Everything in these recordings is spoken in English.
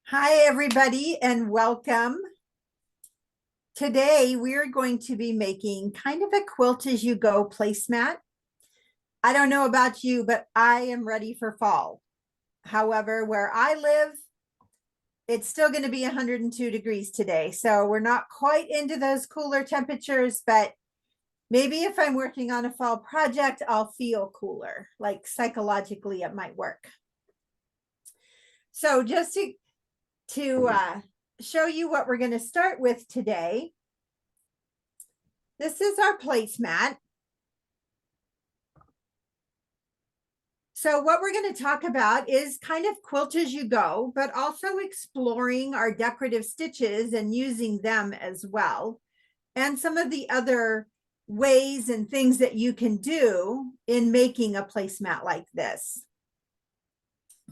Hi, everybody, and welcome. Today, we're going to be making kind of a quilt-as-you-go placemat. I don't know about you, but I am ready for fall. However, where I live, it's still going to be 102 degrees today. So we're not quite into those cooler temperatures, but maybe if I'm working on a fall project, I'll feel cooler. Like psychologically, it might work. So just to show you what we're going to start with today. This is our placemat. So what we're going to talk about is kind of quilt as you go, but also exploring our decorative stitches and using them as well. And some of the other ways and things that you can do in making a placemat like this.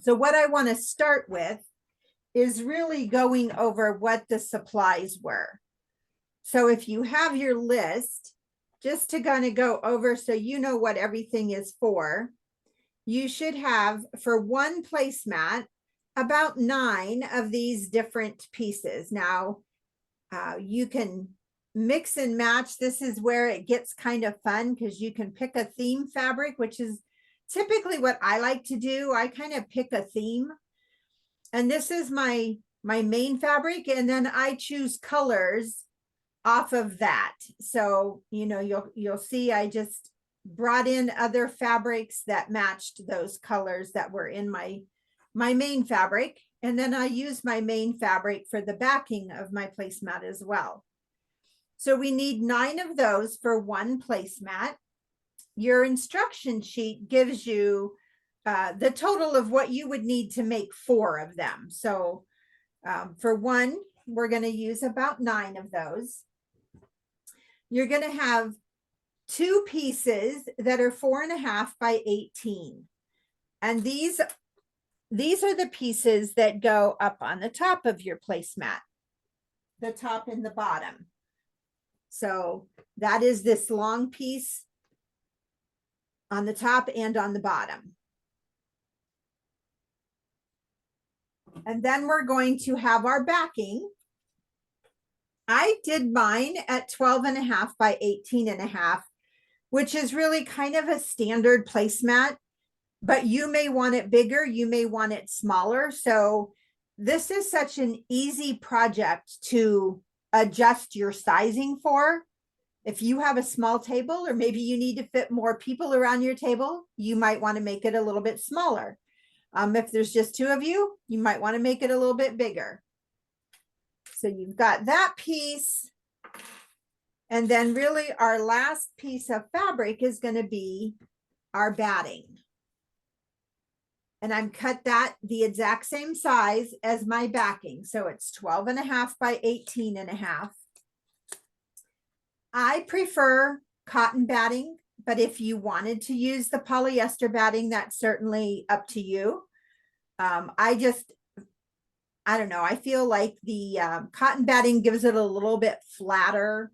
So what I want to start with is really going over what the supplies were. So if you have your list, just to kind of go over so you know what everything is for, you should have for one placemat about 9 of these different pieces. Now, you can mix and match. This is where it gets kind of fun because you can pick a theme fabric, which is typically what I like to do. I kind of pick a theme. And this is my main fabric, and then I choose colors off of that. So, you know, you'll see I just brought in other fabrics that matched those colors that were in my main fabric. And then I use my main fabric for the backing of my placemat as well. So we need 9 of those for one placemat. Your instruction sheet gives you the total of what you would need to make 4 of them. So for one, we're going to use about 9 of those. You're going to have 2 pieces that are 4.5 by 18. And these are the pieces that go up on the top of your placemat, the top and the bottom. So that is this long piece on the top and on the bottom. And then we're going to have our backing. I did mine at 12.5 by 18.5, which is really kind of a standard placemat, but you may want it bigger, you may want it smaller. So this is such an easy project to adjust your sizing for. If you have a small table, or maybe you need to fit more people around your table, you might want to make it a little bit smaller. If there's just 2 of you, you might want to make it a little bit bigger. So you've got that piece. And then really our last piece of fabric is going to be our batting. And I'm cut that the exact same size as my backing. So it's 12.5 by 18.5. I prefer cotton batting, but if you wanted to use the polyester batting, that's certainly up to you. I don't know. I feel like the cotton batting gives it a little bit flatter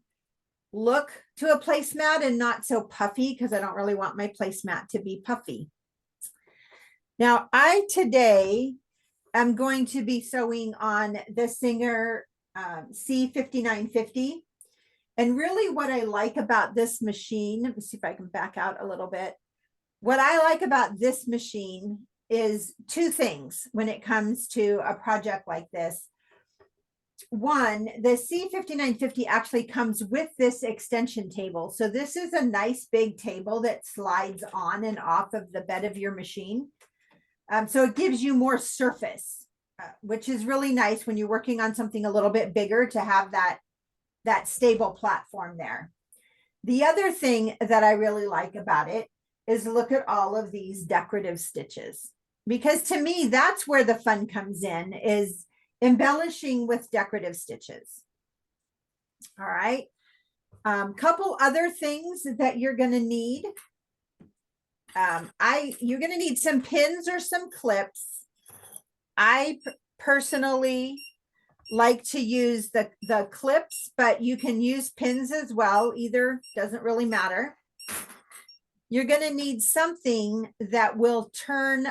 look to a placemat and not so puffy, because I don't really want my placemat to be puffy. Now, I today am going to be sewing on the Singer C5950. And really what I like about this machine, let me see if I can back out a little bit. What I like about this machine is 2 things when it comes to a project like this. One, the C5950 actually comes with this extension table. So this is a nice big table that slides on and off of the bed of your machine. So it gives you more surface, which is really nice when you're working on something a little bit bigger, to have that stable platform there. The other thing that I really like about it is look at all of these decorative stitches, because to me, that's where the fun comes in, is embellishing with decorative stitches. All right. Couple other things that you're going to need. You're going to need some pins or some clips. I personally like to use the clips, but you can use pins as well. Either doesn't really matter. You're going to need something that will turn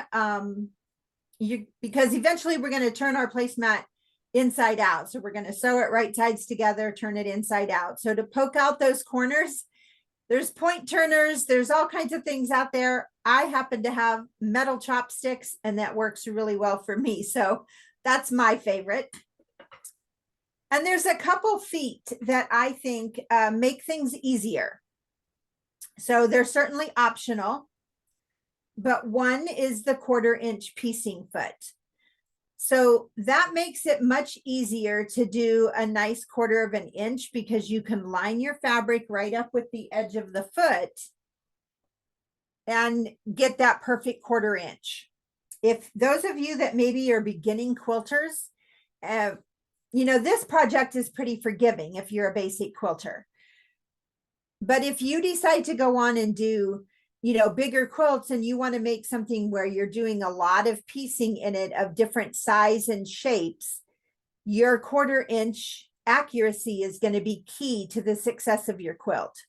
because eventually we're going to turn our placemat inside out. So we're going to sew it right sides together, turn it inside out. So to poke out those corners, there's point turners, there's all kinds of things out there. I happen to have metal chopsticks, and that works really well for me. So that's my favorite. And there's a couple feet that I think make things easier. So they're certainly optional, but one is the 1/4-inch piecing foot. So that makes it much easier to do a nice 1/4 of an inch, because you can line your fabric right up with the edge of the foot and get that perfect 1/4 inch. If those of you that maybe are beginning quilters, you know, this project is pretty forgiving if you're a basic quilter. But if you decide to go on and do, you know, bigger quilts, and you want to make something where you're doing a lot of piecing in it of different size and shapes, your 1/4 inch accuracy is going to be key to the success of your quilt.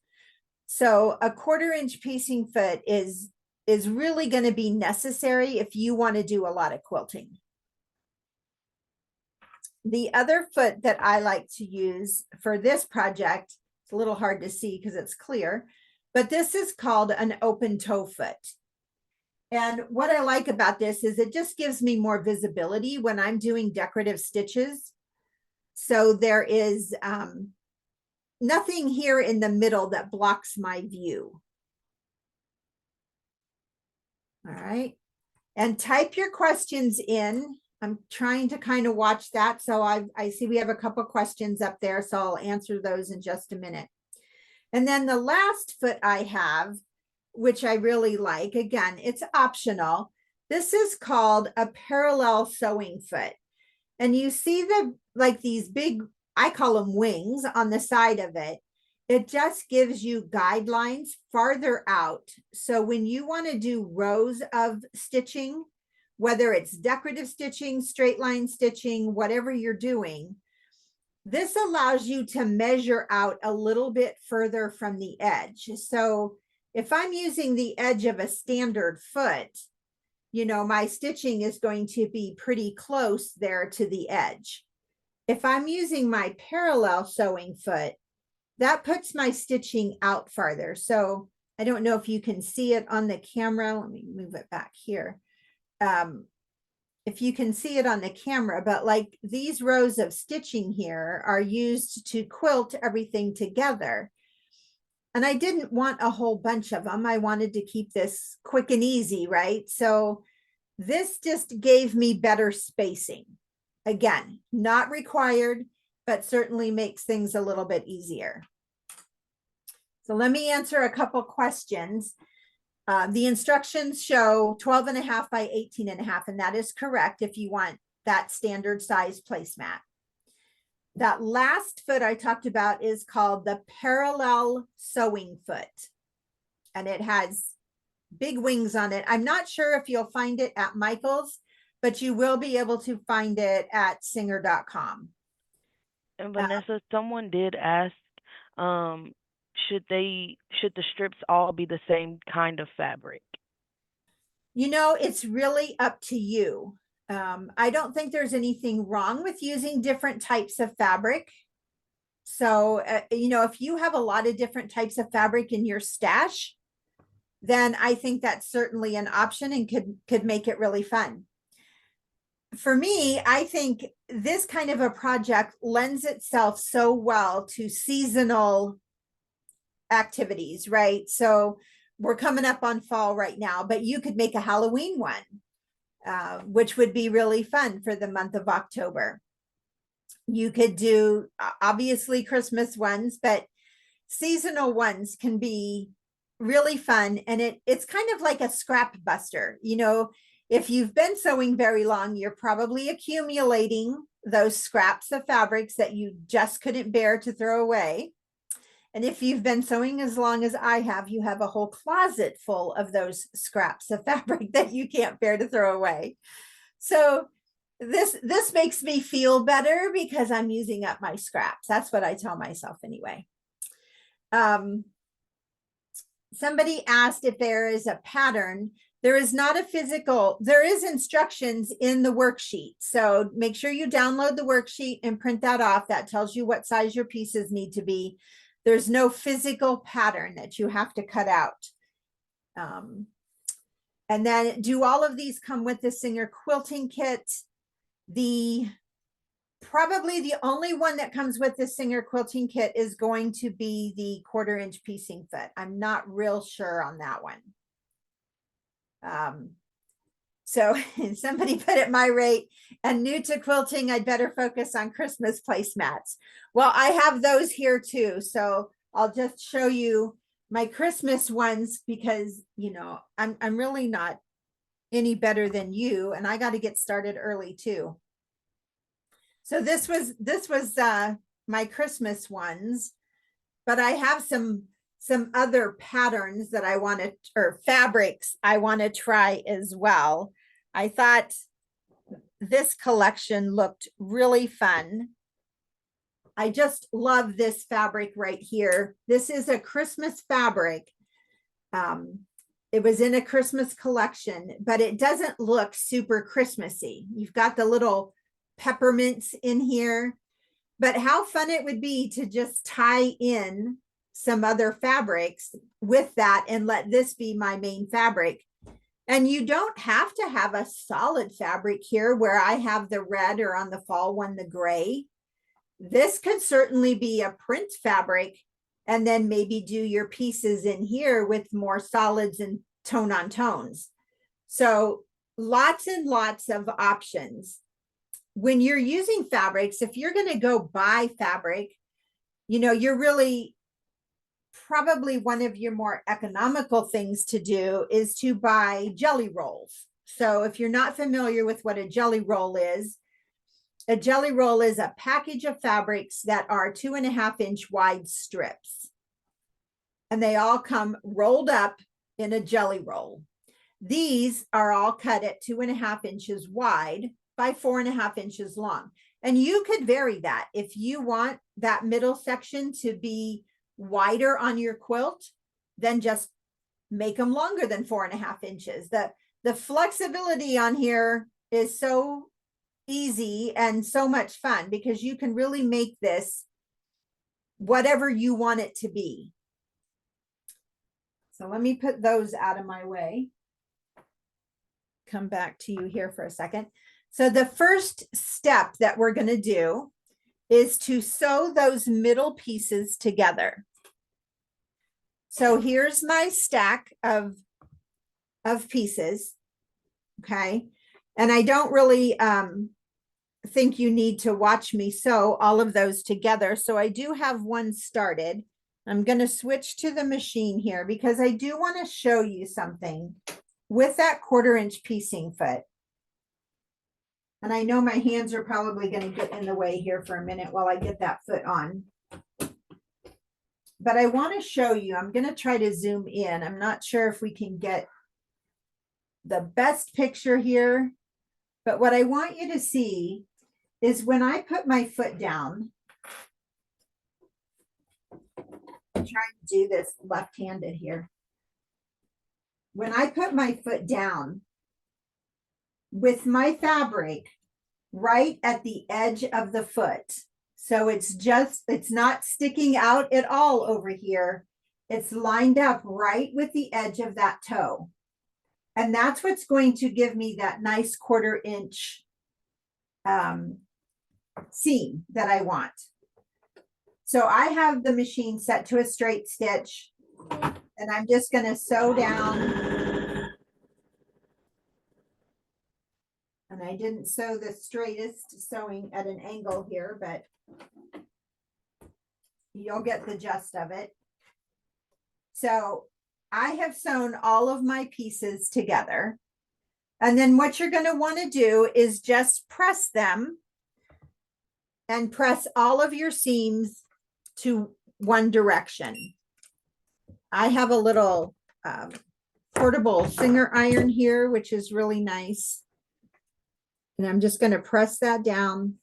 So a 1/4 inch piecing foot is really going to be necessary if you want to do a lot of quilting. The other foot that I like to use for this project, it's a little hard to see because it's clear, but this is called an open toe foot. And what I like about this is it just gives me more visibility when I'm doing decorative stitches. So there is nothing here in the middle that blocks my view. All right. And type your questions in. I'm trying to kind of watch that. So I see we have a couple questions up there, so I'll answer those in just a minute. And then the last foot I have, which I really like, again, it's optional. This is called a parallel sewing foot. And you see the, like these big, I call them wings on the side of it. It just gives you guidelines farther out. So when you want to do rows of stitching, whether it's decorative stitching, straight line stitching, whatever you're doing, this allows you to measure out a little bit further from the edge. So if I'm using the edge of a standard foot, you know, my stitching is going to be pretty close there to the edge. If I'm using my parallel sewing foot, that puts my stitching out farther. So I don't know if you can see it on the camera. Let me move it back here. If you can see it on the camera, but like these rows of stitching here are used to quilt everything together. And I didn't want a whole bunch of them. I wanted to keep this quick and easy, right? So this just gave me better spacing. Again, not required, but certainly makes things a little bit easier. So let me answer a couple questions. The instructions show 12.5 by 18.5, and that is correct if you want that standard size placemat. That last foot I talked about is called the parallel sewing foot, and it has big wings on it. I'm not sure if you'll find it at Michael's, but you will be able to find it at singer.com. And Vanessa, someone did ask, should the strips all be the same kind of fabric? You know, it's really up to you. I don't think there's anything wrong with using different types of fabric. So, you know, if you have a lot of different types of fabric in your stash, then I think that's certainly an option and could make it really fun. For me, I think this kind of a project lends itself so well to seasonal activities, right? So we're coming up on fall right now, but you could make a Halloween one, which would be really fun for the month of October. You could do obviously Christmas ones, but seasonal ones can be really fun. And it's kind of like a scrap buster. You know, if you've been sewing very long, you're probably accumulating those scraps of fabrics that you just couldn't bear to throw away. And if you've been sewing as long as I have, you have a whole closet full of those scraps of fabric that you can't bear to throw away. So this makes me feel better because I'm using up my scraps. That's what I tell myself anyway. Somebody asked if there is a pattern There is not a physical, there is instructions in the worksheet. So make sure you download the worksheet and print that off. That tells you what size your pieces need to be. There's no physical pattern that you have to cut out. And then do all of these come with the Singer quilting kit? Probably the only one that comes with the Singer quilting kit is going to be the 1/4-inch piecing foot. I'm not real sure on that one. So somebody put at my rate and new to quilting, I'd better focus on Christmas placemats. Well, I have those here too. So I'll just show you my Christmas ones because, you know, I'm really not any better than you, and I got to get started early too. So this was my Christmas ones, but I have some other patterns that I want to, or fabrics I want to try as well. I thought this collection looked really fun. I just love this fabric right here. This is a Christmas fabric. It was in a Christmas collection, but it doesn't look super Christmassy. You've got the little peppermints in here, but how fun it would be to just tie in some other fabrics with that and let this be my main fabric. And you don't have to have a solid fabric here where I have the red, or on the fall one, the gray. This could certainly be a print fabric, and then maybe do your pieces in here with more solids and tone on tones. So lots and lots of options. When you're using fabrics, if you're going to go buy fabric, you know, you're really probably one of your more economical things to do is to buy jelly rolls. So if you're not familiar with what a jelly roll is a package of fabrics that are 2.5-inch wide strips. And they all come rolled up in a jelly roll. These are all cut at 2.5 inches wide by 4.5 inches long. And you could vary that. If you want that middle section to be wider on your quilt, then just make them longer than 4.5 inches. The flexibility on here is so easy and so much fun because you can really make this whatever you want it to be. So let me put those out of my way. Come back to you here for a second. So the first step that we're going to do is to sew those middle pieces together. So here's my stack of pieces. Okay. And I don't really think you need to watch me sew all of those together. So I do have one started. I'm going to switch to the machine here because I do want to show you something with that 1/4-inch piecing foot. And I know my hands are probably going to get in the way here for a minute while I get that foot on. But I want to show you, I'm going to try to zoom in. I'm not sure if we can get the best picture here, but what I want you to see is when I put my foot down, I'm trying to do this left-handed here. When I put my foot down with my fabric right at the edge of the foot, so it's not sticking out at all over here. It's lined up right with the edge of that toe. And that's what's going to give me that nice 1/4-inch seam that I want. So I have the machine set to a straight stitch, and I'm just going to sew down. And I didn't sew the straightest sewing at an angle here, but you'll get the gist of it. So I have sewn all of my pieces together. And then what you're going to want to do is just press them and press all of your seams to one direction. I have a little portable Singer iron here, which is really nice. And I'm just going to press that down.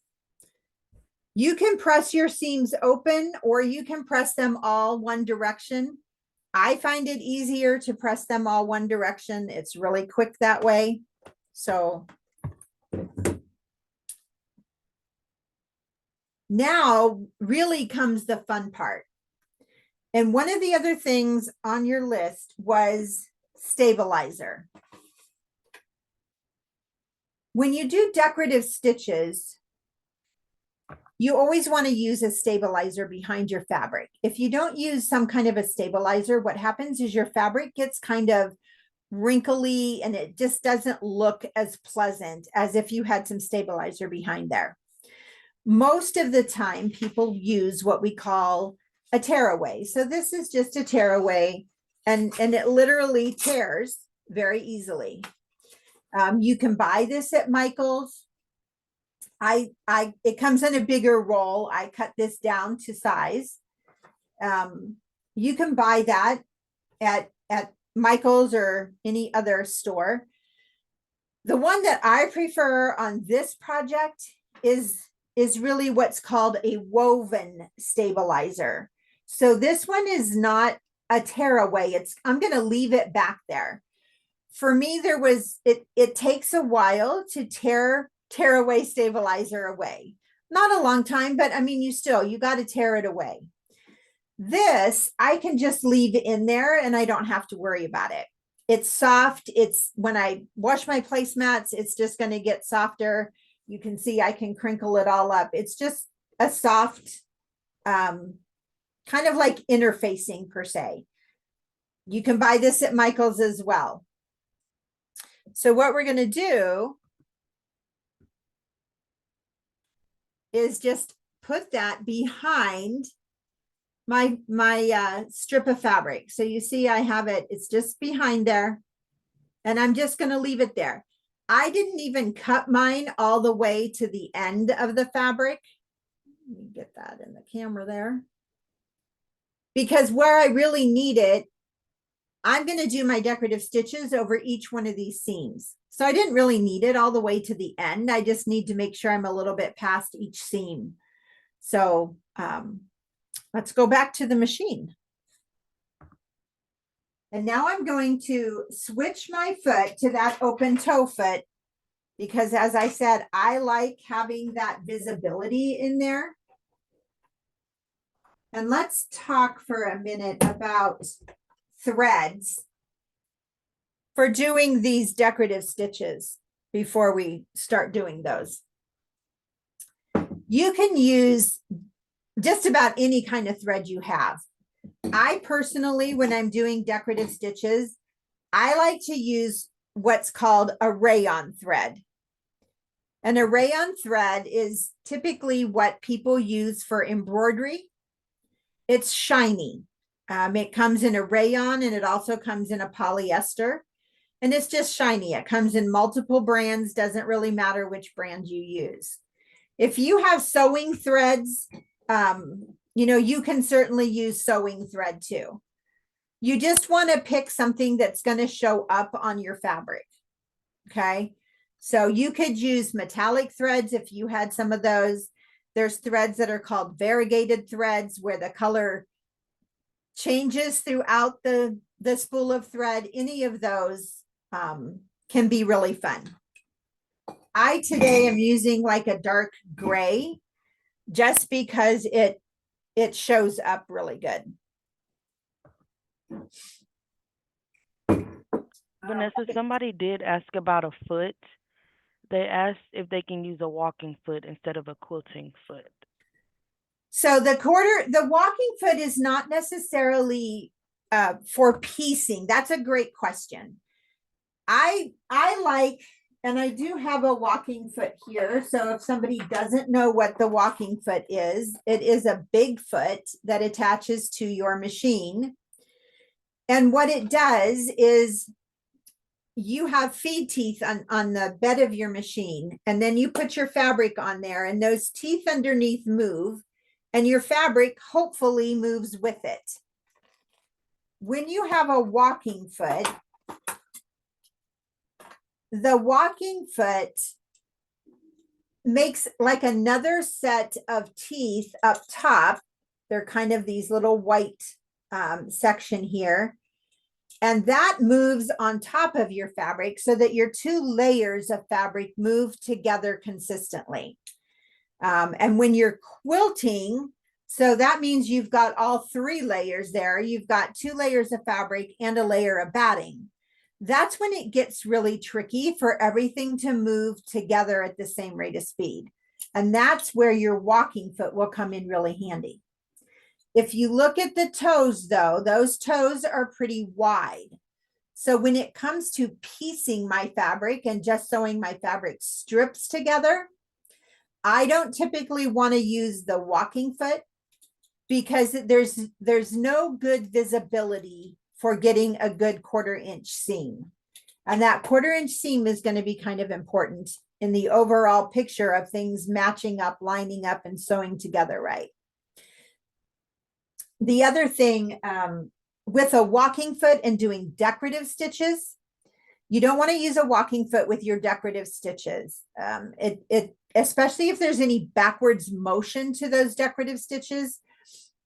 You can press your seams open or you can press them all one direction. I find it easier to press them all one direction. It's really quick that way. So now really comes the fun part. And one of the other things on your list was stabilizer. When you do decorative stitches, you always want to use a stabilizer behind your fabric. If you don't use some kind of a stabilizer, what happens is your fabric gets kind of wrinkly and it just doesn't look as pleasant as if you had some stabilizer behind there. Most of the time, people use what we call a tearaway. So this is just a tearaway, and it literally tears very easily. You can buy this at Michael's. It comes in a bigger roll. I cut this down to size. You can buy that at Michael's or any other store. The one that I prefer on this project is really what's called a woven stabilizer. So this one is not a tearaway. I'm going to leave it back there. For me, it takes a while to tear away stabilizer away. Not a long time, but I mean, you got to tear it away. This I can just leave in there and I don't have to worry about it. It's soft. When I wash my placemats, it's just going to get softer. You can see I can crinkle it all up. It's just a soft, kind of like interfacing per se. You can buy this at Michael's as well. So what we're going to do is just put that behind my strip of fabric. So you see I have it, it's just behind there. And I'm just going to leave it there. I didn't even cut mine all the way to the end of the fabric. Let me get that in the camera there. Because where I really need it, I'm going to do my decorative stitches over each one of these seams. So I didn't really need it all the way to the end. I just need to make sure I'm a little bit past each seam. So let's go back to the machine. And now I'm going to switch my foot to that open toe foot because, as I said, I like having that visibility in there. And let's talk for a minute about threads for doing these decorative stitches before we start doing those. You can use just about any kind of thread you have. I personally, when I'm doing decorative stitches, I like to use what's called a rayon thread. And a rayon thread is typically what people use for embroidery. It's shiny. It comes in a rayon and it also comes in a polyester. And it's just shiny. It comes in multiple brands. Doesn't really matter which brand you use. If you have sewing threads, you can certainly use sewing thread too. You just want to pick something that's going to show up on your fabric. Okay. So you could use metallic threads if you had some of those. There's threads that are called variegated threads where the color changes throughout the spool of thread. Any of those can be really fun. I today am using like a dark gray just because it shows up really good. Vanessa, somebody did ask about a foot. They asked if they can use a walking foot instead of a quilting foot. So the walking foot is not necessarily for piecing. That's a great question. I like, and I do have a walking foot here. So if somebody doesn't know what the walking foot is, it is a big foot that attaches to your machine. And what it does is you have feed teeth on the bed of your machine, and then you put your fabric on there, and those teeth underneath move, and your fabric hopefully moves with it. When you have a walking foot, the walking foot makes like another set of teeth up top. They're kind of these little white section here. And that moves on top of your fabric so that your two layers of fabric move together consistently. And when you're quilting, so that means you've got all three layers there. You've got two layers of fabric and a layer of batting. That's when it gets really tricky for everything to move together at the same rate of speed. And that's where your walking foot will come in really handy. If you look at the toes, though, those toes are pretty wide. So when it comes to piecing my fabric and just sewing my fabric strips together, I don't typically want to use the walking foot because there's no good visibility for getting a good 1/4 inch seam. And that 1/4 inch seam is going to be kind of important in the overall picture of things matching up, lining up, and sewing together right. The other thing with a walking foot and doing decorative stitches, you don't want to use a walking foot with your decorative stitches. Especially if there's any backwards motion to those decorative stitches,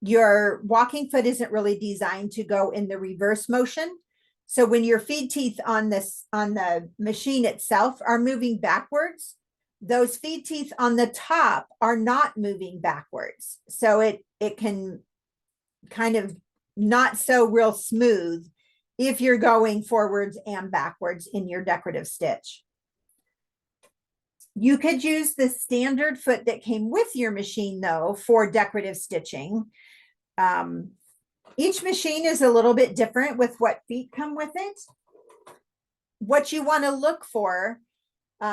your walking foot isn't really designed to go in the reverse motion. So when your feed teeth on the machine itself are moving backwards, those feed teeth on the top are not moving backwards. So it can kind of not so real smooth if you're going forwards and backwards in your decorative stitch. You could use the standard foot that came with your machine, though, for decorative stitching. Each machine is a little bit different with what feet come with it. What you want to look for,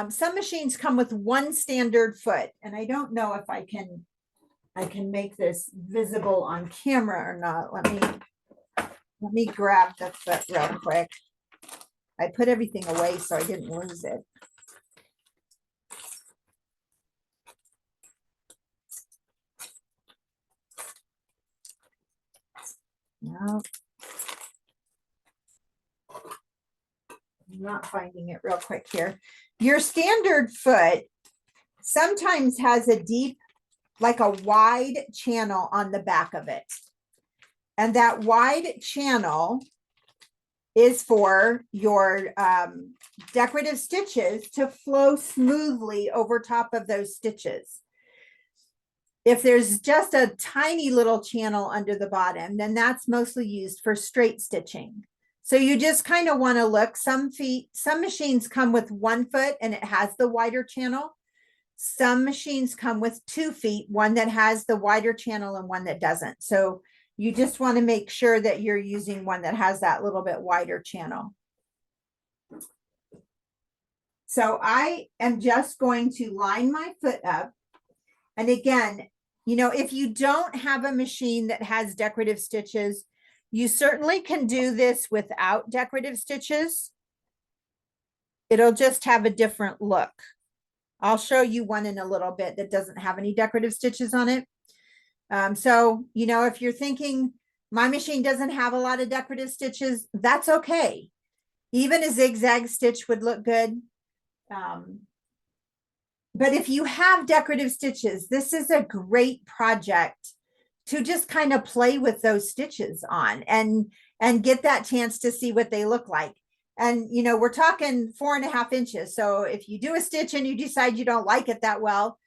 some machines come with one standard foot, and I don't know if I can make this visible on camera or not. Let me grab the foot real quick. I put everything away so I didn't lose it. No, I'm not finding it real quick here. Your standard foot sometimes has a deep, like a wide channel on the back of it. And that wide channel is for your decorative stitches to flow smoothly over top of those stitches. If there's just a tiny little channel under the bottom, then that's mostly used for straight stitching. So you just kind of want to look. Some machines come with 1 foot and it has the wider channel. Some machines come with 2 feet, one that has the wider channel and one that doesn't. So you just want to make sure that you're using one that has that little bit wider channel. So I am just going to line my foot up. And again, you know, if you don't have a machine that has decorative stitches, you certainly can do this without decorative stitches. It'll just have a different look. I'll show you one in a little bit that doesn't have any decorative stitches on it. So, you know, if you're thinking my machine doesn't have a lot of decorative stitches, that's okay. Even a zigzag stitch would look good. But if you have decorative stitches, this is a great project to just kind of play with those stitches on and get that chance to see what they look like. And, you know, we're talking 4.5 inches. So if you do a stitch and you decide you don't like it that well,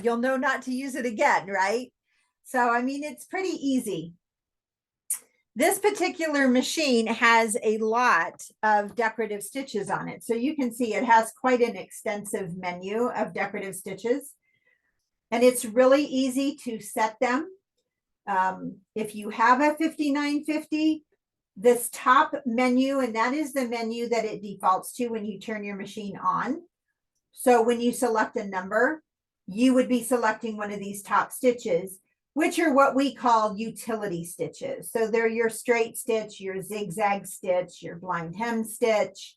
you'll know not to use it again, right? So, I mean, it's pretty easy. This particular machine has a lot of decorative stitches on it. So you can see it has quite an extensive menu of decorative stitches. And it's really easy to set them. If you have a 5950, this top menu, and that is the menu that it defaults to when you turn your machine on. So when you select a number, you would be selecting one of these top stitches, which are what we call utility stitches. So they're your straight stitch, your zigzag stitch, your blind hem stitch,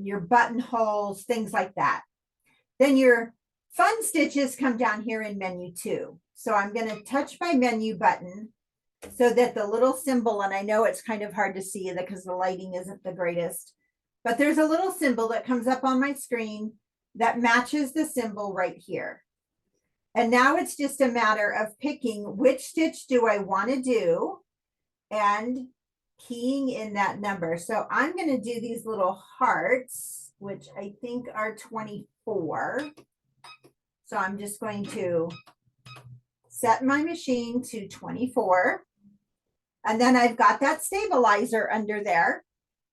your buttonholes, things like that. Then your fun stitches come down here in menu 2. So I'm going to touch my menu button so that the little symbol, and I know it's kind of hard to see because the lighting isn't the greatest, but there's a little symbol that comes up on my screen that matches the symbol right here. And now it's just a matter of picking which stitch do I want to do. and keying in that number. So I'm going to do these little hearts, which I think are 24. So I'm just going to set my machine to 24. And then I've got that stabilizer under there.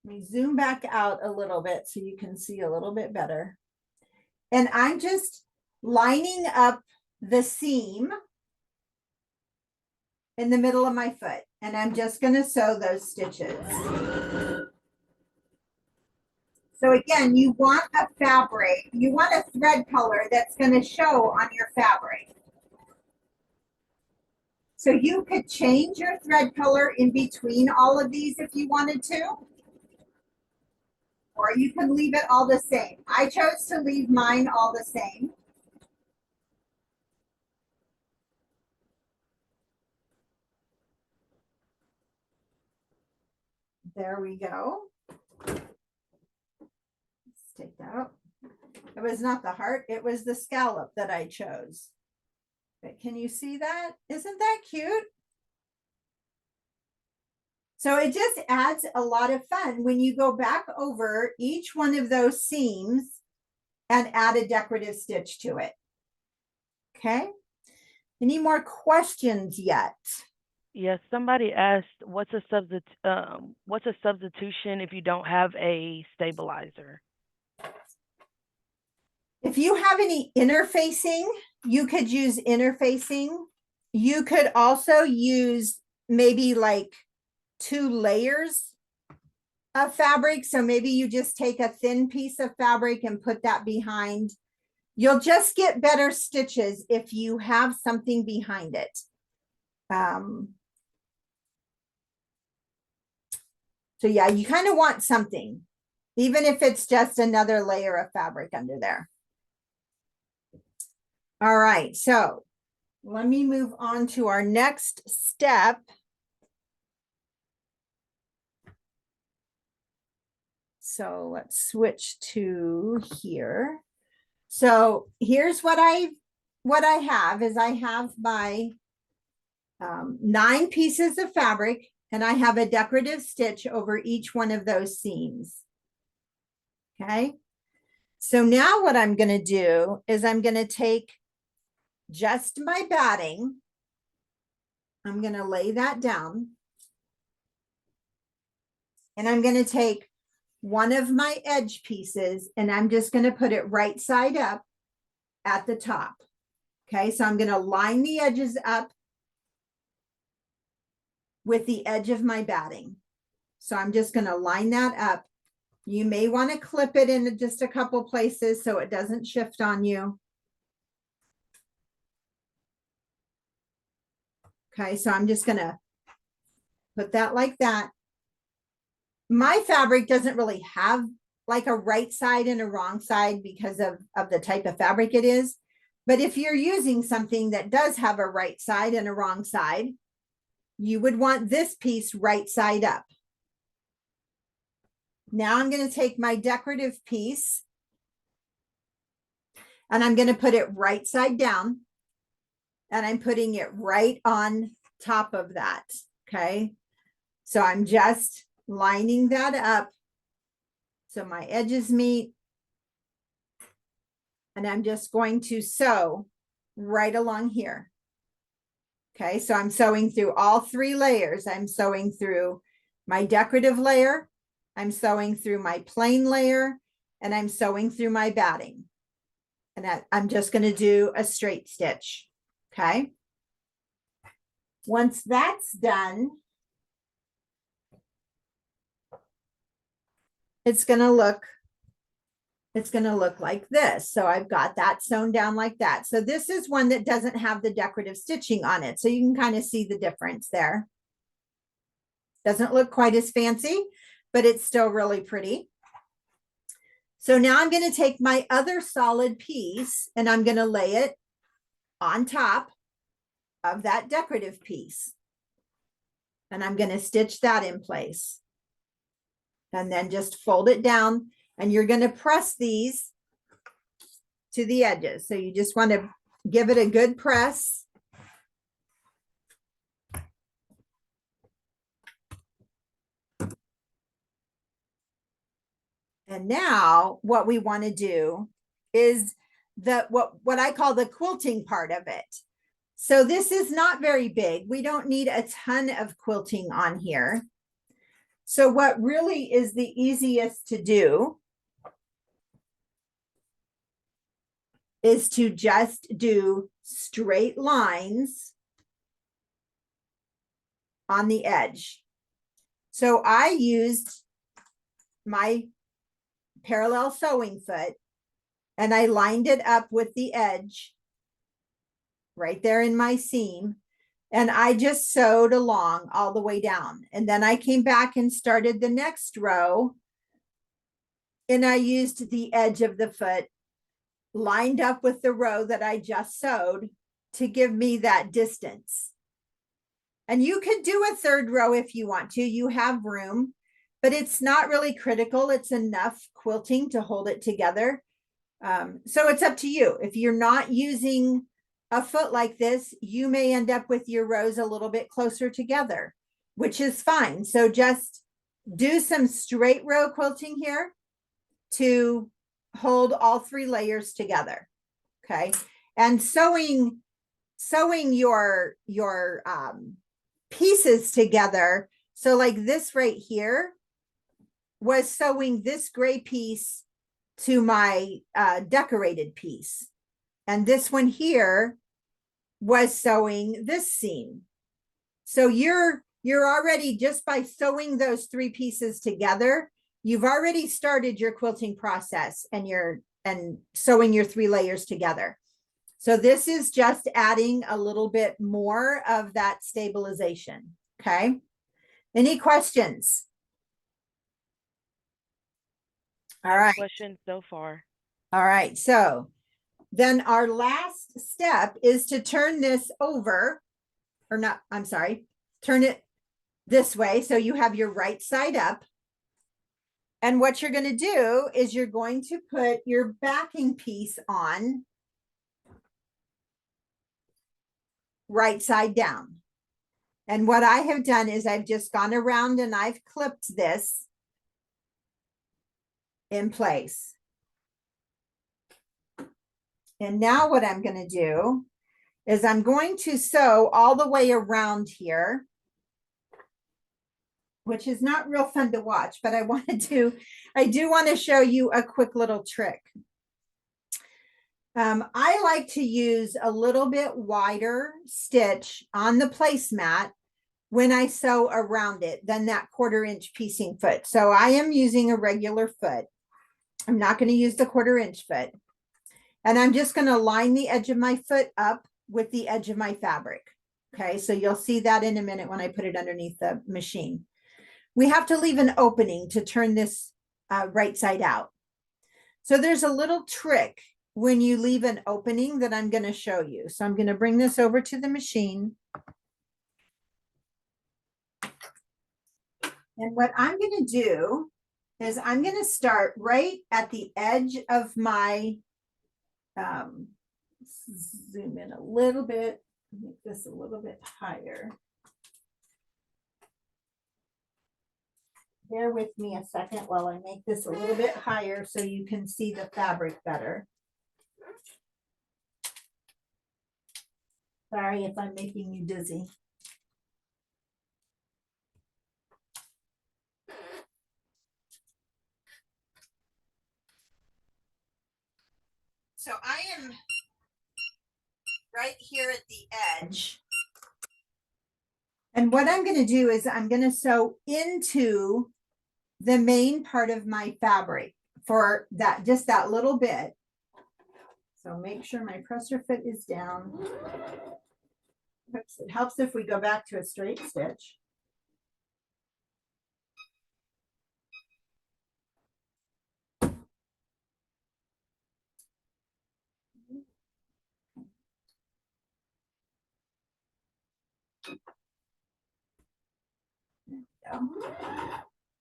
Let me zoom back out a little bit so you can see a little bit better. And I'm just lining up the seam in the middle of my foot. And I'm just going to sew those stitches. So again, you want a fabric, you want a thread color that's going to show on your fabric. So you could change your thread color in between all of these if you wanted to. Or you can leave it all the same. I chose to leave mine all the same. There we go. Let's take that out. It was not the heart, it was the scallop that I chose. But can you see that? Isn't that cute? So it just adds a lot of fun when you go back over each one of those seams and add a decorative stitch to it. Okay. Any more questions yet? Yes, somebody asked, what's a substitution if you don't have a stabilizer? If you have any interfacing, you could use interfacing. You could also use maybe like 2 layers of fabric. So maybe you just take a thin piece of fabric and put that behind. You'll just get better stitches if you have something behind it. So yeah, you kind of want something, even if it's just another layer of fabric under there. All right, so let me move on to our next step. So let's switch to here. So here's what I have is I have my 9 pieces of fabric, and I have a decorative stitch over each one of those seams. Okay. So now what I'm going to do is I'm going to take just my batting. I'm going to lay that down. And I'm going to take one of my edge pieces and I'm just going to put it right side up at the top. Okay, so I'm going to line the edges up with the edge of my batting. So I'm just going to line that up. You may want to clip it in just a couple places so it doesn't shift on you. Okay, so I'm just going to put that like that. My fabric doesn't really have like a right side and a wrong side because of the type of fabric it is. But if you're using something that does have a right side and a wrong side, you would want this piece right side up. Now I'm going to take my decorative piece and I'm going to put it right side down. And I'm putting it right on top of that. Okay. So I'm just lining that up so my edges meet. And I'm just going to sew right along here. Okay, so I'm sewing through all 3 layers. I'm sewing through my decorative layer, I'm sewing through my plain layer, and I'm sewing through my batting. And I'm just going to do a straight stitch. Okay. Once that's done, it's going to look like this. So I've got that sewn down like that. So this is one that doesn't have the decorative stitching on it. So you can kind of see the difference there. Doesn't look quite as fancy, but it's still really pretty. So now I'm going to take my other solid piece and I'm going to lay it on top of that decorative piece. And I'm going to stitch that in place. And then just fold it down. And you're going to press these to the edges. So you just want to give it a good press. And now what we want to do is what I call the quilting part of it. So this is not very big. We don't need a ton of quilting on here. So what really is the easiest to do is to just do straight lines on the edge. So I used my parallel sewing foot and I lined it up with the edge right there in my seam. And I just sewed along all the way down. And then I came back and started the next row. And I used the edge of the foot lined up with the row that I just sewed to give me that distance. And you could do a third row if you want to, you have room, but it's not really critical. It's enough quilting to hold it together. So it's up to you. If you're not using a foot like this, you may end up with your rows a little bit closer together, which is fine. So just do some straight row quilting here to hold all 3 layers together. Okay. And sewing your pieces together. So like this right here was sewing this gray piece to my decorated piece. And this one here was sewing this seam. So you're already, just by sewing those 3 pieces together, you've already started your quilting process and sewing your 3 layers together. So this is just adding a little bit more of that stabilization. Okay. Any questions? All right. Questions so far. All right. So then our last step is to turn this over, or not, I'm sorry, turn it this way. So you have your right side up. And what you're going to do is you're going to put your backing piece on right side down. And what I have done is I've just gone around and I've clipped this in place. And now what I'm going to do is I'm going to sew all the way around here, which is not real fun to watch, but I do want to show you a quick little trick. I like to use a little bit wider stitch on the placemat when I sew around it than that 1/4 inch piecing foot. So I am using a regular foot. I'm not going to use the 1/4 inch foot. And I'm just going to line the edge of my foot up with the edge of my fabric. Okay, so you'll see that in a minute when I put it underneath the machine. We have to leave an opening to turn this right side out. So there's a little trick when you leave an opening that I'm going to show you. So I'm going to bring this over to the machine. And what I'm going to do is I'm going to start right at the edge of my, zoom in a little bit, make this a little bit higher. Bear with me a second while I make this a little bit higher so you can see the fabric better. Sorry if I'm making you dizzy. So I am right here at the edge. And what I'm going to do is I'm going to sew into the main part of my fabric for that, just that little bit. So make sure my presser foot is down. Oops, it helps if we go back to a straight stitch.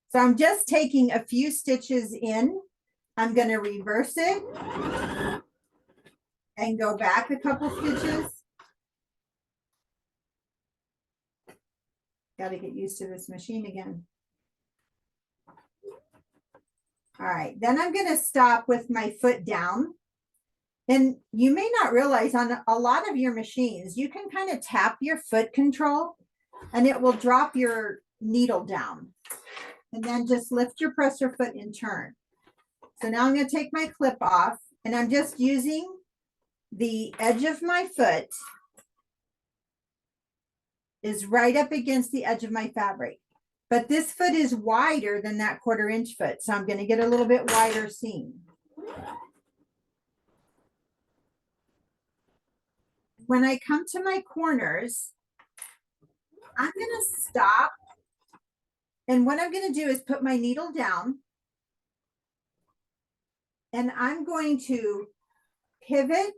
So I'm just taking a few stitches in. I'm going to reverse it and go back a couple stitches. Got to get used to this machine again. All right, then I'm going to stop with my foot down. And you may not realize on a lot of your machines, you can kind of tap your foot control and it will drop your needle down. And then just lift your presser foot and turn. So now I'm going to take my clip off and I'm just using the edge of my foot is right up against the edge of my fabric. But this foot is wider than that 1/4 inch foot. So I'm going to get a little bit wider seam. When I come to my corners, I'm going to stop. And what I'm going to do is put my needle down. And I'm going to pivot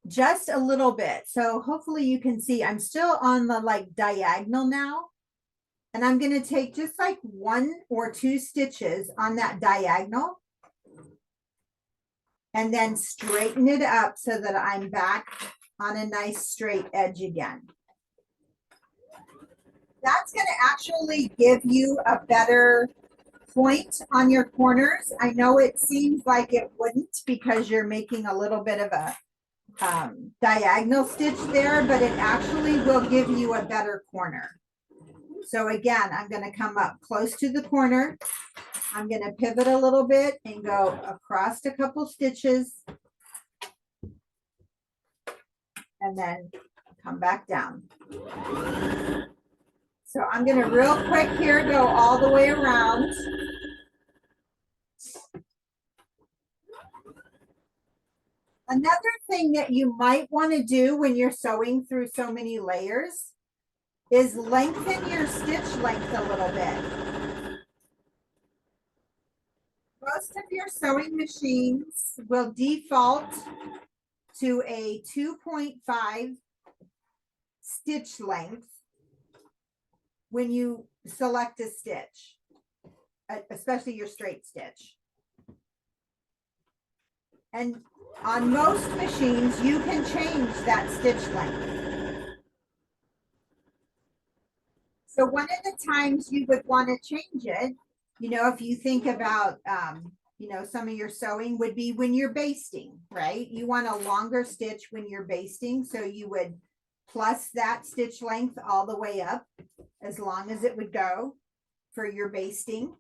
just a little bit. So hopefully you can see I'm still on the like diagonal now. And I'm going to take just like 1 or 2 stitches on that diagonal. And then straighten it up so that I'm back on a nice straight edge again. That's going to actually give you a better point on your corners. I know it seems like it wouldn't because you're making a little bit of a diagonal stitch there, but it actually will give you a better corner. So again, I'm going to come up close to the corner. I'm going to pivot a little bit and go across a couple stitches. And then come back down. So I'm going to real quick here go all the way around. Another thing that you might want to do when you're sewing through so many layers is lengthen your stitch length a little bit. Most of your sewing machines will default to a 2.5 stitch length when you select a stitch, especially your straight stitch. And on most machines, you can change that stitch length. So one of the times you would want to change it, you know, if you think about, you know, some of your sewing would be when you're basting, right? You want a longer stitch when you're basting. So you would plus that stitch length all the way up as long as it would go for your basting.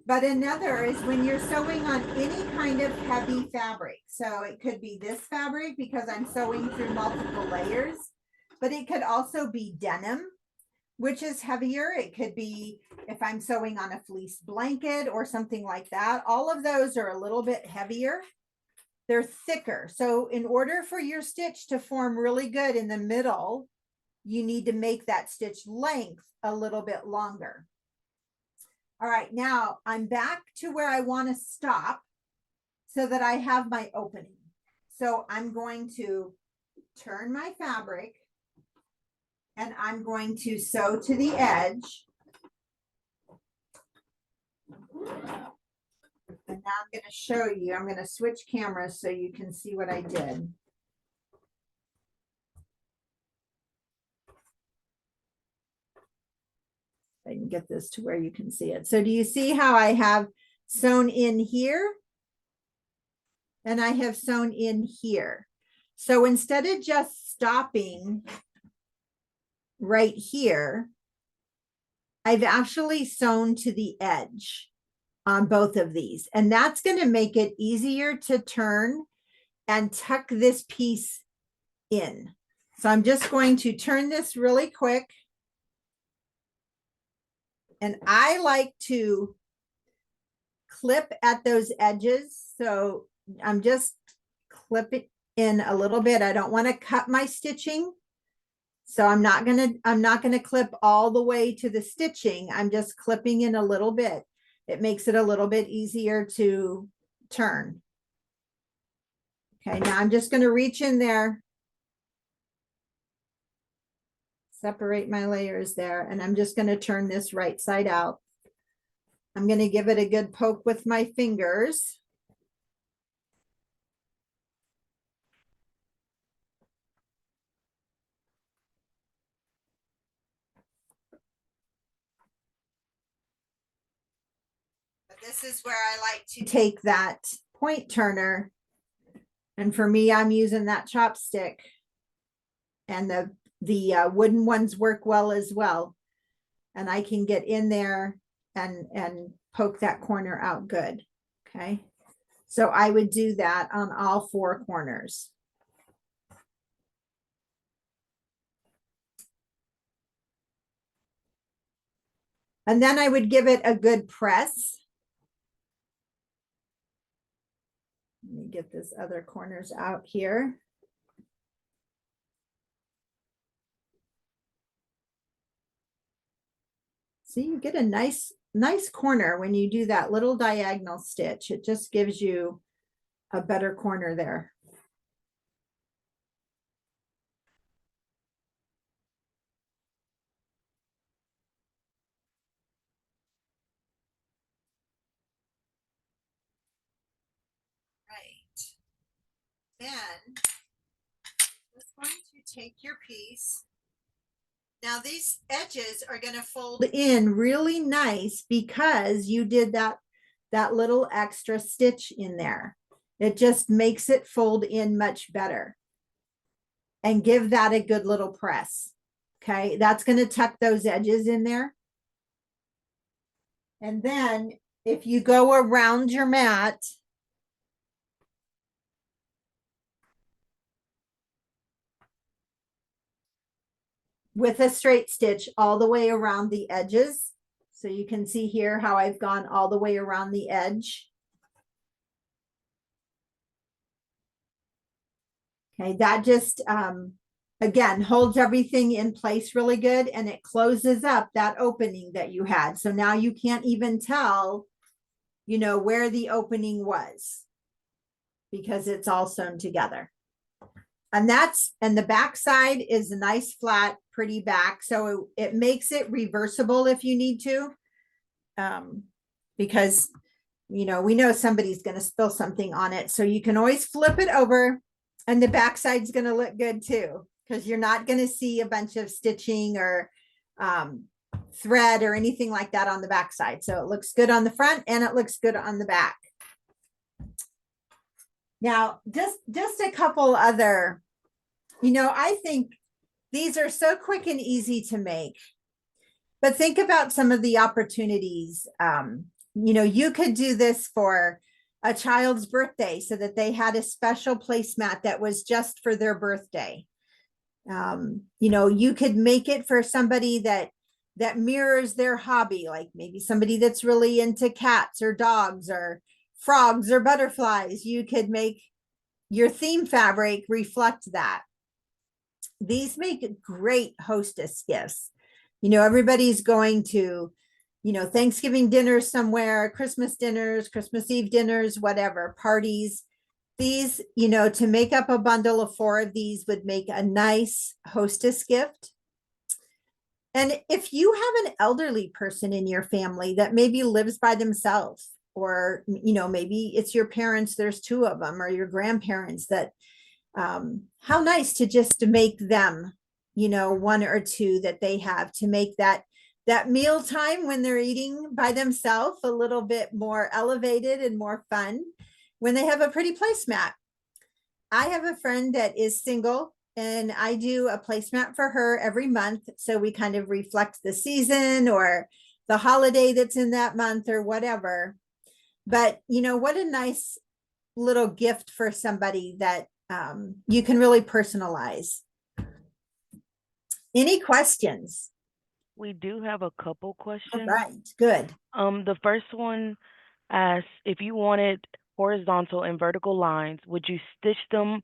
But another is when you're sewing on any kind of heavy fabric. So it could be this fabric because I'm sewing through multiple layers, but it could also be denim, which is heavier. It could be if I'm sewing on a fleece blanket or something like that. All of those are a little bit heavier. They're thicker. So in order for your stitch to form really good in the middle, you need to make that stitch length a little bit longer. All right, now I'm back to where I want to stop so that I have my opening. So I'm going to turn my fabric and I'm going to sew to the edge. And now I'm going to show you, I'm going to switch cameras so you can see what I did. I can get this to where you can see it. So do you see how I have sewn in here? And I have sewn in here. So instead of just stopping right here, I've actually sewn to the edge on both of these. And that's going to make it easier to turn and tuck this piece in. So I'm just going to turn this really quick. And I like to clip at those edges. So I'm just clipping in a little bit. I don't want to cut my stitching. So I'm not gonna clip all the way to the stitching. I'm just clipping in a little bit. It makes it a little bit easier to turn. Okay, now I'm just gonna reach in there, separate my layers there, and I'm just gonna turn this right side out. I'm gonna give it a good poke with my fingers. this is where I like to take that point turner. And for me, I'm using that chopstick. And the wooden ones work well as well. And I can get in there and poke that corner out good. Okay. So I would do that on all four corners. And then I would give it a good press. Let me get this other corners out here. So you get a nice corner when you do that little diagonal stitch. It just gives you a better corner there. Right. Then just going to take your piece. Now these edges are going to fold in really nice because you did that little extra stitch in there. It just makes it fold in much better. And give that a good little press. Okay, that's going to tuck those edges in there. And then if you go around your mat, with a straight stitch all the way around the edges. So you can see here how I've gone all the way around the edge. Okay, that just, again, holds everything in place really good, and it closes up that opening that you had. So now you can't even tell, you know, where the opening was because it's all sewn together. And the back side is a nice flat, pretty back. So it makes it reversible if you need to. Because, you know, we know somebody's going to spill something on it. So you can always flip it over and the back side's going to look good too, because you're not going to see a bunch of stitching or thread or anything like that on the back side. So it looks good on the front and it looks good on the back. Now, just a couple other, you know, I think these are so quick and easy to make, but think about some of the opportunities. You know, you could do this for a child's birthday so that they had a special placemat that was just for their birthday. You know, you could make it for somebody that mirrors their hobby, like maybe somebody that's really into cats or dogs or frogs or butterflies. You could make your theme fabric reflect that. These make great hostess gifts. You know, everybody's going to, you know, Thanksgiving dinners somewhere, Christmas dinners, Christmas Eve dinners, whatever, parties. These, you know, to make up a bundle of 4 of these would make a nice hostess gift. And if you have an elderly person in your family that maybe lives by themselves, or, you know, maybe it's your parents, there's 2 of them, or your grandparents, that how nice to just to make them, you know, 1 or 2 that they have, to make that meal time when they're eating by themselves a little bit more elevated and more fun when they have a pretty placemat. I have a friend that is single, and I do a placemat for her every month. So we kind of reflect the season or the holiday that's in that month or whatever. But, you know, what a nice little gift for somebody that you can really personalize. Any questions? We do have a couple questions. All right, good. The first one asks, if you wanted horizontal and vertical lines, would you stitch them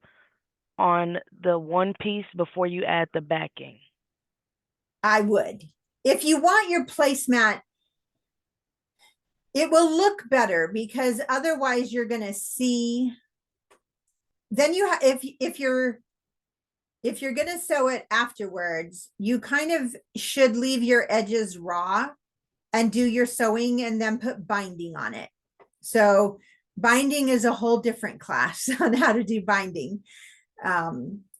on the one piece before you add the backing? I would. If you want your placemat, it will look better, because otherwise you're going to see, then you have, if you're going to sew it afterwards, you kind of should leave your edges raw and do your sewing and then put binding on it. So binding is a whole different class on how to do binding.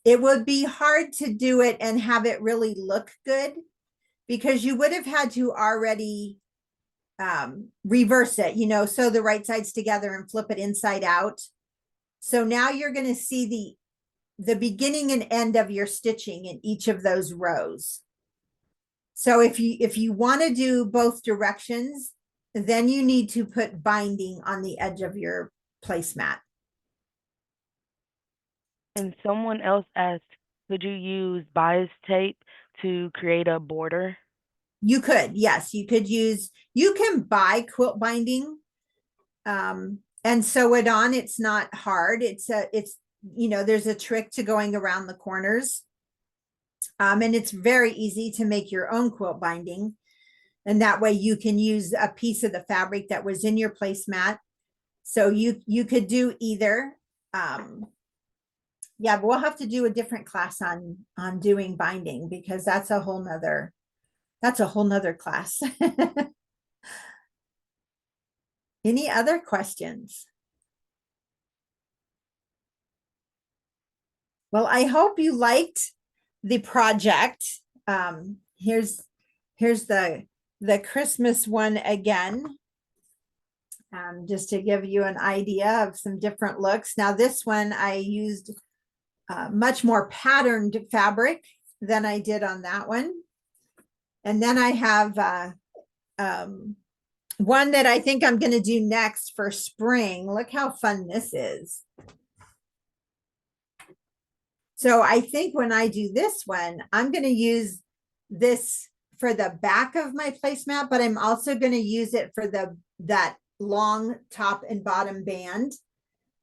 It would be hard to do it and have it really look good, because you would have had to already reverse it, sew the right sides together and flip it inside out. So now you're going to see the beginning and end of your stitching in each of those rows. So if you want to do both directions, then you need to put binding on the edge of your placemat. And someone else asked, could you use bias tape to create a border? You could, yes, you can buy quilt binding and sew it on. It's not hard. There's a trick to going around the corners. And it's very easy to make your own quilt binding. And that way you can use a piece of the fabric that was in your placemat. So you could do either. Yeah, but we'll have to do a different class on doing binding, because that's a whole nother class. Any other questions? Well, I hope you liked the project. Here's the Christmas one again. Just to give you an idea of some different looks. Now this one I used much more patterned fabric than I did on that one. And then I have one that I think I'm going to do next for spring. Look how fun this is. So I think when I do this one, I'm going to use this for the back of my placemat, but I'm also going to use it for that long top and bottom band,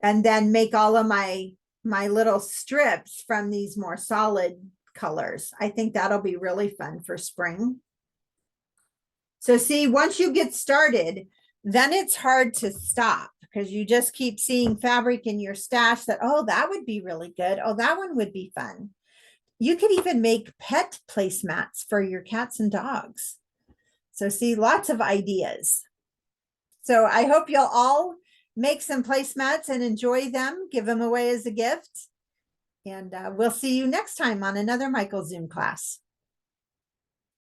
and then make all of my little strips from these more solid colors. I think that'll be really fun for spring. So see, once you get started, then it's hard to stop, because you just keep seeing fabric in your stash that, oh, that would be really good. Oh, that one would be fun. You could even make pet placemats for your cats and dogs. So see, lots of ideas. So I hope you'll all make some placemats and enjoy them, give them away as a gift. And we'll see you next time on another Michael Zoom class.